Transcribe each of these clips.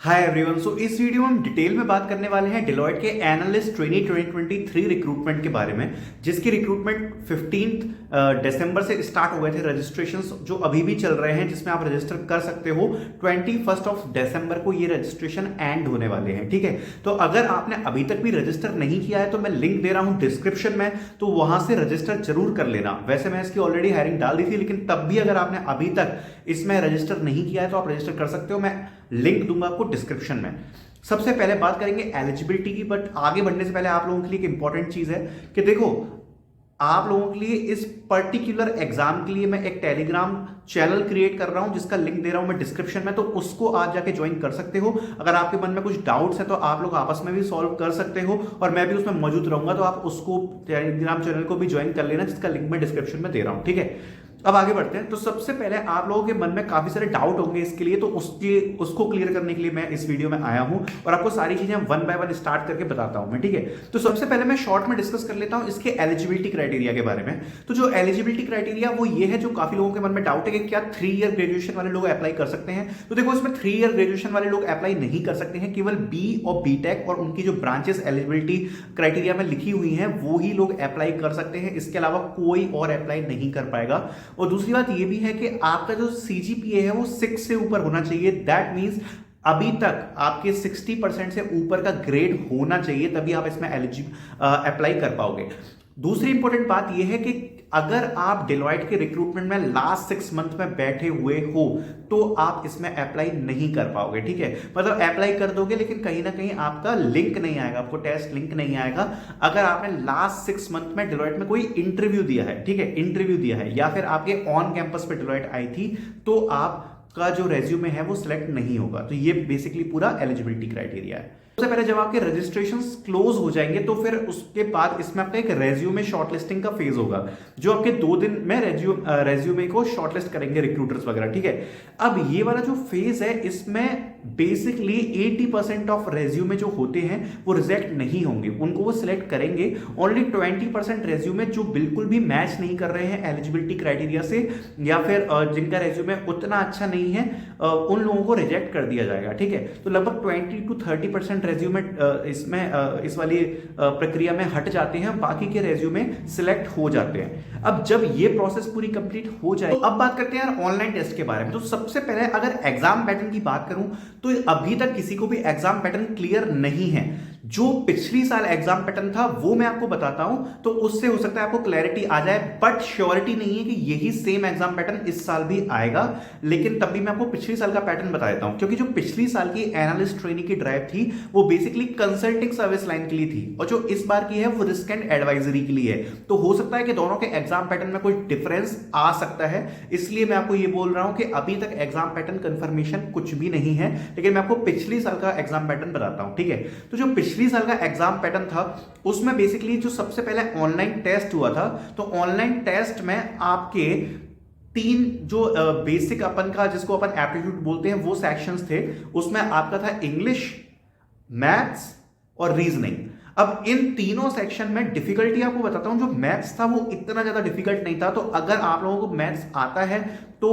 Hi everyone. सो इस video में हम डिटेल में बात करने वाले हैं डिलॉयट के एनालिस्ट ट्रेनी 2023 रिक्रूटमेंट के बारे में, जिसकी रिक्रूटमेंट 15 दिसंबर से स्टार्ट हो गए थे। रजिस्ट्रेशंस जो अभी भी चल रहे हैं, जिसमें आप रजिस्टर कर सकते हो। 21 दिसंबर को ये रजिस्ट्रेशन एंड होने वाले हैं, ठीक है। तो अगर आपने अभी तक भी रजिस्टर नहीं किया है तो मैं लिंक दे रहा हूं डिस्क्रिप्शन में, तो वहां से रजिस्टर जरूर कर लेना। वैसे मैं इसकी ऑलरेडी हायरिंग डाल दी थी, लेकिन तब भी अगर आपने अभी तक इसमें रजिस्टर नहीं किया है तो आप रजिस्टर कर सकते हो। मैं लिंक दूंगा आपको डिस्क्रिप्शन में। सबसे पहले बात करेंगे एलिजिबिलिटी की, बट आगे बढ़ने से पहले आप लोगों के लिए एक इंपॉर्टेंट चीज है कि देखो, आप लोगों के लिए इस पर्टिकुलर एग्जाम के लिए मैं एक टेलीग्राम चैनल क्रिएट कर रहा हूं, जिसका लिंक दे रहा हूं मैं डिस्क्रिप्शन में, तो उसको आज जाके ज्वाइन कर सकते हो। अगर आपके मन में कुछ डाउट्स है तो आप लोग आपस में भी सॉल्व कर सकते हो, और मैं भी उसमें मौजूद रहूंगा, तो आप उसको टेलीग्राम चैनल को भी ज्वाइन कर लेना, जिसका लिंक मैं डिस्क्रिप्शन में दे रहा हूं, ठीक है। अब आगे बढ़ते हैं। तो सबसे पहले आप लोगों के मन में काफी सारे डाउट होंगे इसके लिए, तो उसको क्लियर करने के लिए मैं इस वीडियो में आया हूं, और आपको सारी चीजें वन बाय वन स्टार्ट करके बताता हूं मैं, ठीक है। तो सबसे पहले मैं शॉर्ट में डिस्कस कर लेता हूं इसके एलिजिबिलिटी क्राइटेरिया के बारे में। तो जो एलिजिबिलिटी क्राइटेरिया वो ये है, जो काफी लोगों के मन में डाउट है कि क्या 3 ईयर ग्रेजुएशन वाले लोग अप्लाई कर सकते हैं। तो देखो, इसमें 3 ईयर ग्रेजुएशन वाले लोग अप्लाई नहीं कर सकते हैं। केवल बी और बीटेक और उनकी जो ब्रांचेस एलिजिबिलिटी क्राइटेरिया में लिखी हुई हैं वो ही लोग अप्लाई कर सकते हैं। इसके अलावा कोई और अप्लाई नहीं कर पाएगा। और दूसरी बात ये भी है कि आपका जो सीजीपीए है वो 6 से ऊपर होना चाहिए। दैट मींस अभी तक आपके 60% से ऊपर का ग्रेड होना चाहिए, तभी आप इसमें अप्लाई कर पाओगे। दूसरी इंपॉर्टेंट बात यह है कि अगर आप डिलॉयट के रिक्रूटमेंट में लास्ट 6 मंथ में बैठे हुए हो तो आप इसमें अप्लाई नहीं कर पाओगे, ठीक है। मतलब अप्लाई कर दोगे, लेकिन कहीं ना कहीं आपका लिंक नहीं आएगा, आपको टेस्ट लिंक नहीं आएगा। अगर आपने लास्ट 6 मंथ में डिलॉयट में कोई इंटरव्यू दिया है, ठीक है, इंटरव्यू दिया है, या फिर आपके ऑन कैंपस पे डिलॉयट आई थी, तो आपका जो रेज्यूमे है वो सिलेक्ट नहीं होगा। तो ये बेसिकली पूरा एलिजिबिलिटी क्राइटेरिया है। सबसे पहले जब आपके रजिस्ट्रेशंस क्लोज हो जाएंगे तो फिर उसके बाद इसमें आपका एक रेज्यूमे शॉर्टलिस्टिंग का फेज होगा, जो आपके 2 दिन में रेज्यूमे को शॉर्टलिस्ट करेंगे रिक्रूटर्स वगैरह, ठीक है। अब ये वाला जो फेज है, इसमें बेसिकली 80% ऑफ रेज्यूमे जो होते हैं वो रिजेक्ट नहीं होंगे, उनको वो सिलेक्ट करेंगे। ओनली 20% रेज्यूमे जो बिल्कुल भी मैच नहीं कर रहे हैं एलिजिबिलिटी क्राइटेरिया से, या फिर जिनका रेज्यूमे उतना अच्छा नहीं है, उन लोगों को रिजेक्ट कर दिया जाएगा, ठीक है। तो लगभग 20 to 30% रेज्यूमे इसमें इस वाली प्रक्रिया में हट जाते हैं, बाकी के रेज्यूमे सिलेक्ट हो जाते हैं। अब जब ये प्रोसेस पूरी कंप्लीट हो जाए, तो अब बात करते हैं यार ऑनलाइन टेस्ट के बारे में। तो सबसे पहले अगर एग्जाम पैटर्न की बात करूं तो अभी तक किसी को भी एग्जाम पैटर्न क्लियर नहीं है। जो पिछली साल एग्जाम पैटर्न था वो मैं आपको बताता हूं, तो उससे हो सकता है आपको क्लैरिटी आ जाए, बट श्योरिटी नहीं है कि यही सेम एग्जाम पैटर्न इस साल भी आएगा। लेकिन तब भी मैं आपको पिछली साल का पैटर्न बता देता हूं, क्योंकि जो पिछली साल की एनालिस्ट ट्रेनी की ड्राइव थी वो बेसिकली कंसल्टिंग सर्विस लाइन के लिए थी, और जो इस बार की है वो रिस्क एंड एडवाइजरी के लिए है। तो हो सकता है कि दोनों के एग्जाम पैटर्न में कोई डिफरेंस आ सकता है, इसलिए मैं आपको ये बोल रहा हूं कि अभी तक एग्जाम पैटर्न कंफर्मेशन कुछ भी नहीं है, लेकिन मैं आपको पिछली साल का एग्जाम पैटर्न बताता हूं, ठीक है। तो जो पिछली साल का एग्जाम पैटर्न था उसमें बेसिकली जो सबसे पहले ऑनलाइन टेस्ट हुआ था, तो ऑनलाइन टेस्ट में आपके 3 जो बेसिक अपन का, जिसको अपन एप्टीट्यूड बोलते हैं, वो सेक्शंस थे। उसमें आपका था इंग्लिश, मैथ्स और रीजनिंग। अब इन तीनों सेक्शन में डिफिकल्टी आपको बताता हूं। जो मैथ्स था वो इतना ज्यादा डिफिकल्ट नहीं था, तो अगर आप लोगों को मैथ्स आता है तो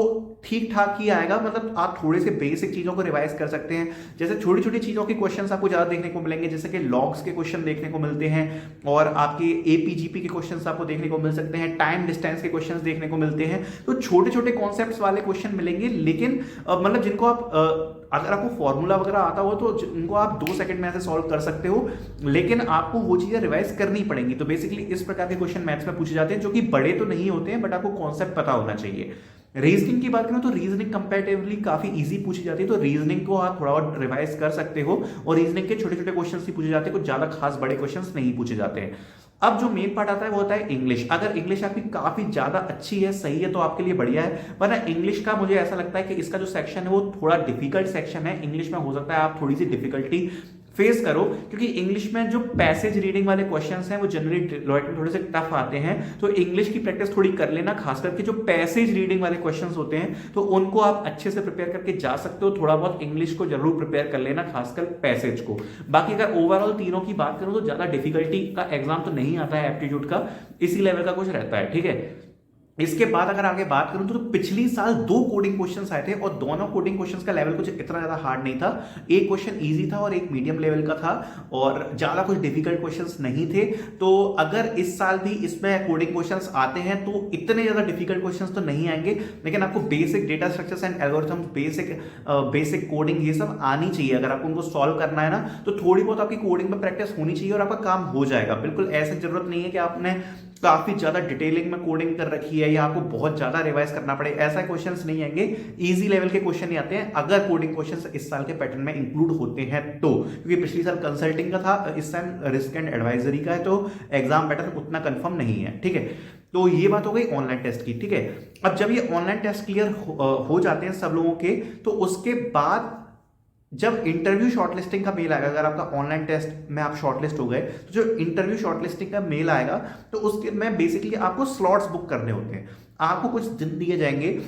ठीक ठाक ही आएगा। मतलब आप थोड़े से बेसिक चीजों को रिवाइज कर सकते हैं, जैसे छोटी छोटी चीजों के क्वेश्चंस आपको ज्यादा देखने को मिलेंगे, जैसे कि लॉग्स के क्वेश्चन देखने को मिलते हैं, और आपके एपीजीपी के क्वेश्चंस आपको देखने को मिल सकते हैं, टाइम डिस्टेंस के क्वेश्चंस देखने को मिलते हैं। तो छोटे छोटे कॉन्सेप्ट्स वाले क्वेश्चन मिलेंगे, लेकिन मतलब जिनको आप अगर आपको फॉर्मूला वगैरह आता हो तो उनको आप 2 सेकंड में ऐसे सॉल्व कर सकते हो, लेकिन आपको वो चीजें रिवाइज करनी पड़ेंगी। तो बेसिकली इस प्रकार के क्वेश्चन मैथ्स में पूछे जाते हैं, जो कि बड़े तो नहीं होते हैं, बट आपको कॉन्सेप्ट पता होना चाहिए। रीजनिंग की बात करें तो रीजनिंग कंपैरेटिवली काफी इजी पूछी जाती है, तो रीजनिंग को आप थोड़ा और रिवाइज कर सकते हो, और रीजनिंग के छोटे छोटे क्वेश्चंस ही पूछे जाते हैं, कुछ ज्यादा खास बड़े क्वेश्चंस नहीं पूछे जाते हैं। अब जो मेन पार्ट आता है वो होता है इंग्लिश। अगर इंग्लिश आपकी काफी ज्यादा अच्छी है, सही है, तो आपके लिए बढ़िया है, वरना इंग्लिश का मुझे ऐसा लगता है कि इसका जो सेक्शन है वो थोड़ा डिफिकल्ट सेक्शन है। इंग्लिश में हो सकता है आप थोड़ी सी डिफिकल्टी फेस करो, क्योंकि इंग्लिश में जो पैसेज रीडिंग वाले क्वेश्चंस हैं वो जनरली डिलॉयट में थोड़े से टफ आते हैं। तो इंग्लिश की प्रैक्टिस थोड़ी कर लेना, खास करके जो पैसेज रीडिंग वाले क्वेश्चंस होते हैं तो उनको आप अच्छे से प्रिपेयर करके जा सकते हो। थोड़ा बहुत इंग्लिश को जरूर प्रिपेयर कर लेना, खासकर पैसेज को। बाकी अगर ओवरऑल तीनों की बात करूं तो ज्यादा डिफिकल्टी का एग्जाम तो नहीं आता है एप्टीट्यूड का, इसी लेवल का कुछ रहता है, ठीक है। इसके बाद अगर आगे बात करूं तो पिछली साल 2 कोडिंग क्वेश्चंस आए थे और दोनों कोडिंग क्वेश्चंस का लेवल कुछ इतना ज्यादा हार्ड नहीं था। एक क्वेश्चन इजी था और एक मीडियम लेवल का था और ज्यादा कुछ डिफिकल्ट क्वेश्चंस नहीं थे। तो अगर इस साल भी इसमें कोडिंग क्वेश्चंस आते हैं तो इतने ज्यादा डिफिकल्ट क्वेश्चंस तो नहीं आएंगे, लेकिन आपको basic data structures and algorithms, basic coding ये सब आनी चाहिए। अगर आपको उनको सॉल्व करना है ना तो थोड़ी बहुत आपकी कोडिंग में प्रैक्टिस होनी चाहिए और आपका काम हो जाएगा। बिल्कुल ऐसे जरूरत नहीं है कि आपने काफी ज्यादा डिटेलिंग में कोडिंग कर रखी है या आपको बहुत ज्यादा रिवाइज करना पड़े, ऐसा क्वेश्चंस नहीं आएंगे। इजी लेवल के क्वेश्चन ही आते हैं अगर कोडिंग क्वेश्चंस इस साल के पैटर्न में इंक्लूड होते हैं तो, क्योंकि पिछली साल कंसल्टिंग का था, इस टाइम रिस्क एंड एडवाइजरी का है, तो एग्जाम पैटर्न उतना कंफर्म नहीं है। ठीक है, तो ये बात हो गई ऑनलाइन टेस्ट की। ठीक है, अब जब ये ऑनलाइन टेस्ट क्लियर हो जाते हैं सब लोगों के, तो उसके बाद जब इंटरव्यू शॉर्टलिस्टिंग का मेल आएगा, अगर आपका ऑनलाइन टेस्ट में आप शॉर्टलिस्ट हो गए तो जो इंटरव्यू शॉर्टलिस्टिंग का मेल आएगा तो उसके में बेसिकली आपको स्लॉट्स बुक करने होते हैं। आपको कुछ दिन दिए जाएंगे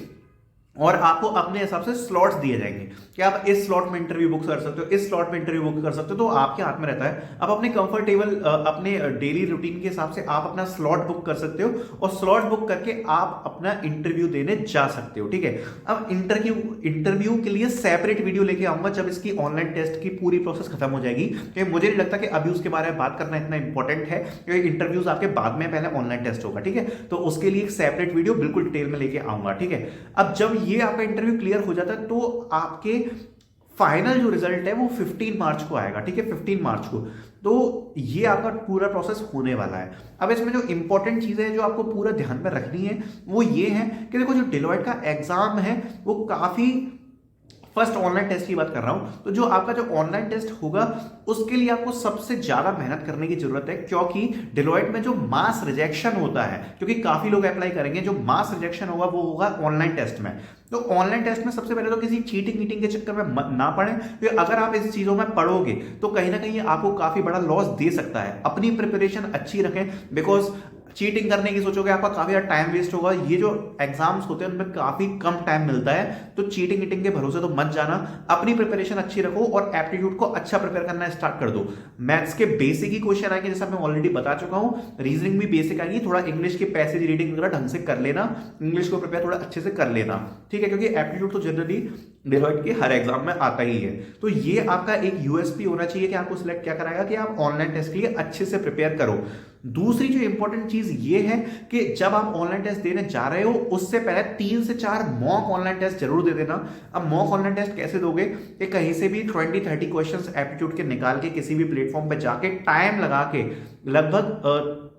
और आपको अपने हिसाब से स्लॉट्स दिए जाएंगे कि आप इस स्लॉट में इंटरव्यू बुक कर सकते हो, इस स्लॉट में इंटरव्यू बुक कर सकते हो, तो आपके हाथ में रहता है। आप अपने कंफर्टेबल अपने डेली रूटीन के हिसाब से आप अपना स्लॉट बुक कर सकते हो और स्लॉट बुक करके आप अपना इंटरव्यू देने जा सकते हो। ठीक है, अब इंटरव्यू के लिए सेपरेट वीडियो लेके आऊंगा जब इसकी ऑनलाइन टेस्ट की पूरी प्रोसेस खत्म हो जाएगी, क्योंकि मुझे नहीं लगता कि अभी उसके बारे में बात करना इतना इंपॉर्टेंट है, क्योंकि इंटरव्यूज आपके बाद में, पहले ऑनलाइन टेस्ट होगा। ठीक है, तो उसके लिए एक सेपरेट वीडियो बिल्कुल डिटेल में लेके आऊंगा। ठीक है, अब जब ये आपका इंटरव्यू क्लियर हो जाता है तो आपके फाइनल जो रिजल्ट है वो 15 मार्च को आएगा। ठीक है, 15 मार्च को, तो ये आपका पूरा प्रोसेस होने वाला है। अब इसमें जो इंपॉर्टेंट चीजें हैं जो आपको पूरा ध्यान में रखनी है वो ये है कि देखो, जो डेलोइट का एग्जाम है वो काफी, फर्स्ट ऑनलाइन टेस्ट की बात कर रहा हूं, तो जो आपका जो ऑनलाइन टेस्ट होगा उसके लिए आपको सबसे ज्यादा मेहनत करने की जरूरत है, क्योंकि डेलोइट में जो मास रिजेक्शन होता है, क्योंकि काफी लोग अप्लाई करेंगे, जो मास रिजेक्शन होगा वो होगा ऑनलाइन टेस्ट में। तो ऑनलाइन टेस्ट में सबसे पहले तो किसी चीटिंग मीटिंग के चक्कर में ना पड़े, क्योंकि अगर आप इस चीजों में पढ़ोगे तो कहीं ना कहीं आपको काफी बड़ा लॉस दे सकता है। अपनी प्रिपरेशन अच्छी रखें, बिकॉज चीटिंग करने की सोचोगे आपका काफी ज्यादा टाइम वेस्ट होगा। ये जो एग्जाम्स होते हैं उनमें काफी कम टाइम मिलता है, तो चीटिंग ईटिंग के भरोसे तो मत जाना। अपनी प्रिपरेशन अच्छी रखो और एप्टीट्यूड को अच्छा प्रिपेयर करना स्टार्ट कर दो। मैथ्स के बेसिक ही क्वेश्चन आएंगे, जैसा मैं ऑलरेडी बता चुका हूं, रीजनिंग भी बेसिक आएगी, थोड़ा इंग्लिश की पैसेज रीडिंग वगैरह ढंग से कर लेना, इंग्लिश को प्रिपेयर थोड़ा अच्छे से कर लेना। ठीक है, क्योंकि एप्टीट्यूड तो जनरली डेलोइट के हर एग्जाम में आता ही है। तो ये आपका एक यूएसपी होना चाहिए कि आपको सिलेक्ट क्या कराएगा कि आप ऑनलाइन टेस्ट के लिए अच्छे से प्रिपेयर करो। दूसरी जो इंपॉर्टेंट चीज ये है कि जब आप ऑनलाइन टेस्ट देने जा रहे हो उससे पहले 3 से 4 मॉक ऑनलाइन टेस्ट जरूर दे देना। अब मॉक ऑनलाइन टेस्ट कैसे दोगे कि कहीं से भी 20-30 क्वेश्चंस एप्टीट्यूड के निकाल के किसी भी प्लेटफॉर्म पे जाके टाइम लगा के लगभग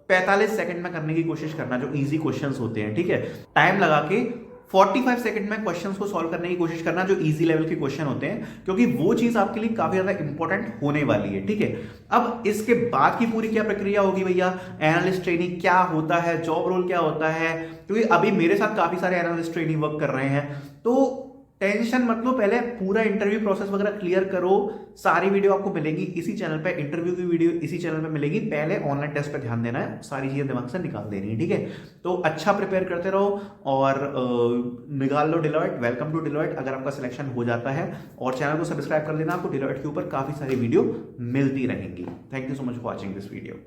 45 सेकंड में करने की कोशिश करना, जो इजी क्वेश्चंस होते हैं। ठीक है, टाइम लगा के 45 सेकंड में क्वेश्चंस को सॉल्व करने की कोशिश करना, जो इजी लेवल के क्वेश्चन होते हैं, क्योंकि वो चीज आपके लिए काफी ज्यादा इंपॉर्टेंट होने वाली है। ठीक है, अब इसके बाद की पूरी क्या प्रक्रिया होगी भैया, एनालिस्ट ट्रेनिंग क्या होता है, जॉब रोल क्या होता है, क्योंकि अभी मेरे साथ काफी सारे एनालिस्ट ट्रेनिंग वर्क कर रहे हैं, तो टेंशन मत लो, पहले पूरा इंटरव्यू प्रोसेस वगैरह क्लियर करो। सारी वीडियो आपको मिलेगी इसी चैनल पे, इंटरव्यू की वीडियो इसी चैनल पे मिलेगी। पहले ऑनलाइन टेस्ट पे ध्यान देना है, सारी चीजें दिमाग से निकाल देनी है। ठीक है, तो अच्छा प्रिपेयर करते रहो और निकाल लो डेलोइट। वेलकम टू डेलोइट अगर आपका सिलेक्शन हो जाता है, और चैनल को सब्सक्राइब कर लेना, आपको डेलोइट के ऊपर काफी सारी वीडियो मिलती रहेंगी। Thank you so much for watching this video.